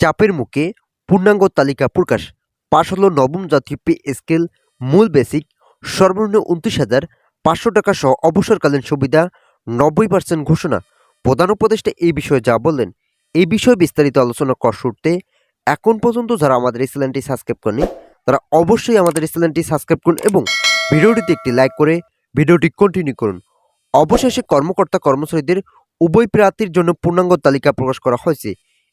চাপের মুখে পূর্ণাঙ্গ তালিকা প্রকাশ। পাশ হলো নবম জাতীয় পে স্কেল, মূল বেসিক সর্বনিম্ন ২৯,৫০০ টাকা সহ অবসরকালীন সুবিধা ৯০% ঘোষণা। প্রধান উপদেষ্টা এই বিষয়ে যা বললেন, এই বিষয়ে বিস্তারিত আলোচনা করার শুরুতে এখন পর্যন্ত যারা আমাদের এই চ্যানেলটি সাবস্ক্রাইব করেনি তারা অবশ্যই আমাদের এই চ্যানেলটি সাবস্ক্রাইব করুন এবং ভিডিওটিতে একটি লাইক করে ভিডিওটি কন্টিনিউ করুন। অবশেষে কর্মকর্তা কর্মচারীদের উভয় প্রার্থীর জন্য পূর্ণাঙ্গ তালিকা প্রকাশ করা হয়েছে।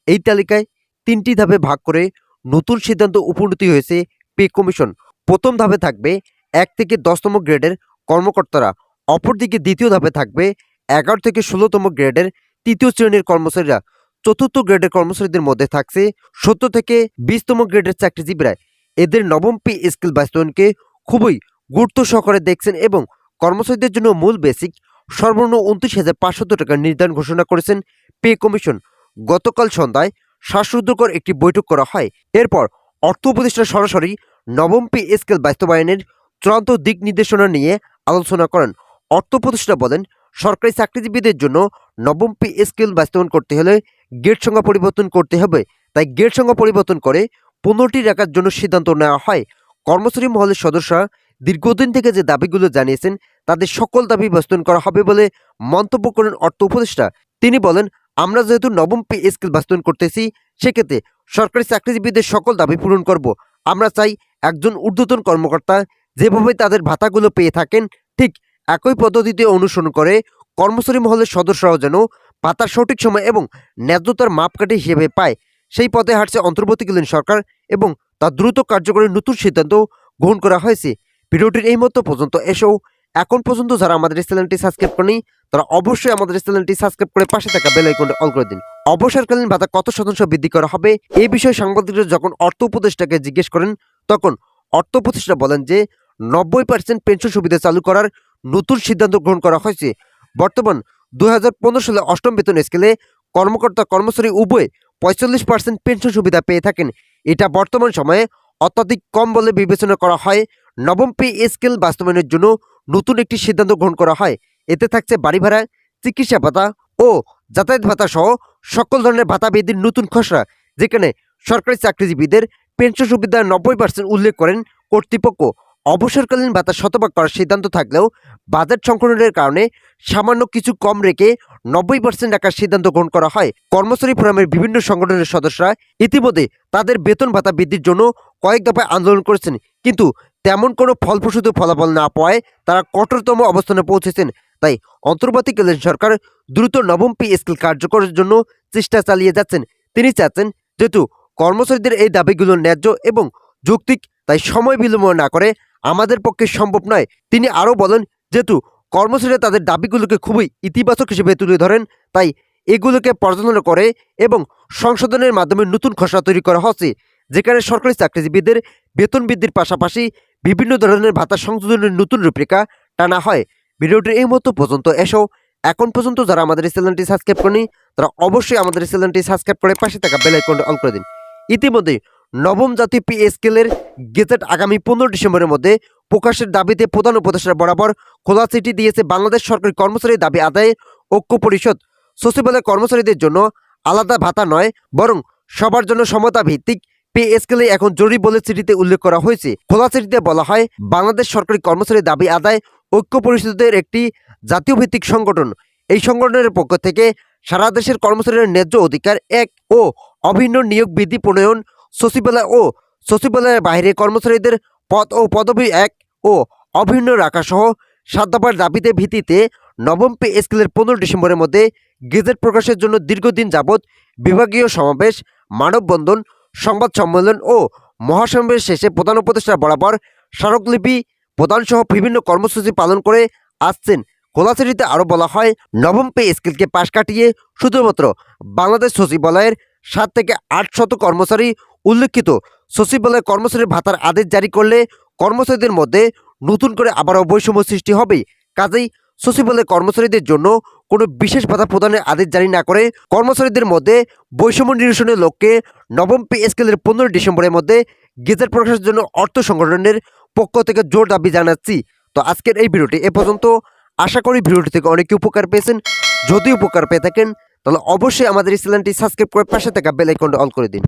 এই তালিকায় ৩টি ধাপে ভাগ করে নতুন সিদ্ধান্ত উপনীত হয়েছে পে কমিশন। প্রথম ধাপে থাকবে ১ থেকে ১০তম গ্রেডের কর্মকর্তারা, অপরদিকে দ্বিতীয় ধাপে থাকবে ১১ থেকে ১৬তম গ্রেডের তৃতীয় শ্রেণীর কর্মচারীরা, চতুর্থ গ্রেডের কর্মচারীদের মধ্যে থাকছে ১৭ থেকে ২০তম গ্রেডের চাকরিজীবীরা। এদের নবম পে স্কেল বাস্তবায়নকে খুবই গুরুত্ব সহকারে দেখছেন এবং কর্মচারীদের জন্য মূল বেসিক সর্বনিম্ন ২৯,৫০০ টাকা নির্ধারণ ঘোষণা করেছেন পে কমিশন। গতকাল সন্ধ্যায় শ্বাসরুদ্ধকর একটি বৈঠক করা হয়। এরপর অর্থ উপদেষ্টা সরাসরি নবম পে স্কেল বাস্তবায়নের চূড়ান্ত দিক নির্দেশনা নিয়ে আলোচনা করেন। অর্থ উপদেষ্টা বলেন, সরকারি চাকরিজীবীদের জন্য নবম পে স্কেল বাস্তবায়ন করতে হলে গ্রেড সংখ্যা পরিবর্তন করতে হবে। তাই গ্রেড সংখ্যা পরিবর্তন করে ১৫টি রাখার জন্য সিদ্ধান্ত নেওয়া হয়। কর্মচারী মহলের সদস্যরা দীর্ঘদিন থেকে যে দাবিগুলো জানিয়েছেন তাদের সকল দাবি বাস্তবায়ন করা হবে বলে মন্তব্য করেন অর্থ উপদেষ্টা। তিনি বলেন, আমরা যেহেতু নবম পে স্কেল বাস্তবায়ন করতেছি, সেক্ষেত্রে সরকারি চাকরিজীবীদের সকল দাবি পূরণ করব। আমরা চাই একজন ঊর্ধ্বতন কর্মকর্তা যেভাবে তাদের ভাতাগুলো পেয়ে থাকেন ঠিক একই পদ্ধতিতে অনুসরণ করে কর্মচারী মহলের সদস্যরাও যেন ভাতার সঠিক সময় এবং ন্যায্যতার মাপকাঠি হিসেবে পায়। সেই পথে হাঁটছে অন্তর্বর্তীকালীন সরকার এবং তা দ্রুত কার্যকরী নতুন সিদ্ধান্ত গ্রহণ করা হয়েছে। ভিডিওটির এই মতো পর্যন্ত এসেও এখন পর্যন্ত যারা আমাদের চ্যানেলটি সাবস্ক্রাইব করেনি তারা অবশ্যই আমাদের চ্যানেলটি সাবস্ক্রাইব করে পাশে থাকা বেল আইকনটি অল করে দিন। অবসরকালীন ভাতা কত শতাংশ বৃদ্ধি করা হবে এই বিষয়ে সাংবাদিকরা যখন অর্থ উপদেষ্টাকে জিজ্ঞেস করেন তখন অর্থ উপদেষ্টা বলেন যে ৯০% পেনশন সুবিধা চালু করার নতুন সিদ্ধান্ত গ্রহণ করা হয়েছে। বর্তমান ২০১৫ সালে অষ্টম বেতন স্কেলে কর্মকর্তা কর্মচারী উভয় ৪৫% পেনশন সুবিধা পেয়ে থাকেন। এটা বর্তমান সময়ে অত্যাধিক কম বলে বিবেচনা করা হয়। নবম পে স্কেল বাস্তবায়নের জন্য নতুন একটি সিদ্ধান্ত গ্রহণ করা হয়। এতে থাকছে বাড়ি ভাড়া, চিকিৎসা ভাতা ও যাতায়াত ভাতা সহ সকল ধরনের ভাতা বৃদ্ধির নতুন খসড়া, যেখানে সরকারি চাকরিজীবীদের পেনশন সুবিধার ৯০% উল্লেখ করেন কর্তৃপক্ষ। অবসরকালীন ভাতা শতভাগ করার সিদ্ধান্ত থাকলেও বাজেট সংকলনের কারণে সামান্য কিছু কম রেখে ৯০% রাখার সিদ্ধান্ত গ্রহণ করা হয়। কর্মচারী ফোরামের বিভিন্ন সংগঠনের সদস্যরা ইতিমধ্যে তাদের বেতন ভাতা বৃদ্ধির জন্য কয়েক দফায় আন্দোলন করেছেন, কিন্তু তেমন কোনো ফলপ্রসূ ফলাফল না পাওয়ায় তারা কঠোরতম অবস্থানে পৌঁছেছেন। তাই অন্তর্বর্তীকালীন সরকার দ্রুত নবম পে স্কেল কার্যকরের জন্য চেষ্টা চালিয়ে যাচ্ছেন। তিনি চাচ্ছেন যেহেতু কর্মচারীদের এই দাবিগুলো ন্যায্য এবং যৌক্তিক, তাই সময় বিলম্ব না করে আমাদের পক্ষে সম্ভব নয়। তিনি আরও বলেন, যেহেতু কর্মচারীরা তাদের দাবিগুলোকে খুবই ইতিবাচক হিসেবে তুলে ধরেন, তাই এগুলোকে পর্যালোচনা করে এবং সংশোধনের মাধ্যমে নতুন খসড়া তৈরি করা হচ্ছে, যেখানে সরকারি চাকরিজীবীদের বেতন বৃদ্ধির পাশাপাশি বিভিন্ন ধরনের ভাতা সংশোধনের নতুন রূপরেখা টানা হয়। ভিডিওটির এই মতো পর্যন্ত এসেও এখন পর্যন্ত যারা আমাদের এই চ্যানেলটি সাবস্ক্রাইব করেনি তারা অবশ্যই আমাদের এই চ্যানেলটি সাবস্ক্রাইব করে পাশে থাকা বেল আইকনটি অন করে দিন। ইতিমধ্যে নবম জাতীয় পে স্কেলের গেজেট আগামী ১৫ ডিসেম্বরের মধ্যে প্রকাশের দাবিতে প্রধান উপদেষ্টা বরাবর খোলা চিঠি দিয়েছে বাংলাদেশ সরকারি কর্মচারীর দাবি আদায়ে ঐক্য পরিষদ। সচিবালয় কর্মচারীদের জন্য আলাদা ভাতা নয়, বরং সবার জন্য সমতা ভিত্তিক পে স্কেলে এখন জরুরি বলে চিঠিতে উল্লেখ করা হয়েছে। খোলা চিঠিতে বলা হয়, বাংলাদেশ সরকারি কর্মচারীর দাবি আদায় ঐক্য পরিষদের একটি জাতীয় ভিত্তিক সংগঠন। এই সংগঠনের পক্ষ থেকে সারা দেশের কর্মচারীর ন্যায্য অধিকার এক ও অভিন্ন নিয়োগ বিধি প্রণয়ন, সচিবালয় ও সচিবালয়ের বাইরে কর্মচারীদের পদ ও পদবি এক ও অভিন্ন রাখা সহ ৭ দফার দাবিতে ভিত্তিতে নবম পে স্কেলের ১৫ ডিসেম্বরের মধ্যে গেজেট প্রকাশের জন্য দীর্ঘদিন যাবৎ বিভাগীয় সমাবেশ, মানববন্ধন, সংবাদ সম্মেলন ও মহাসমাবেশ শেষে প্রধান উপদেষ্টা বরাবর স্মারকলিপি প্রদানসহ বিভিন্ন কর্মসূচি পালন করে আসছেন। খোলা চিঠিতে আরও বলা হয়, নবম পে স্কেলকে পাশ কাটিয়ে শুধুমাত্র বাংলাদেশ সচিবালয়ের ৭ থেকে ৮শত কর্মচারী উল্লেখিত সচিবালয় কর্মচারী ভাতার আদেশ জারি করলে কর্মচারীদের মধ্যে নতুন করে আবারও বৈষম্য সৃষ্টি হবে। কাজেই সচিবালয় কর্মচারীদের জন্য কোনো বিশেষ ভাতা প্রদানের আদেশ জারি না করে কর্মচারীদের মধ্যে বৈষম্য নিরসনের লক্ষ্যে নবম পে স্কেলের ১৫ ডিসেম্বরের মধ্যে গেজেট প্রকাশের জন্য অর্থ সংগঠনের পক্ষ থেকে জোর দাবি জানাচ্ছি। তো আজকের এই ভিডিওটি এ পর্যন্ত। আশা করি ভিডিওটি থেকে অনেকে উপকার পেয়েছেন। যদি উপকার পেয়ে থাকেন তাহলে অবশ্যই আমাদের এই চ্যানেলটি সাবস্ক্রাইব করে পাশে থাকা বেল আইকনটি অন করে দিন।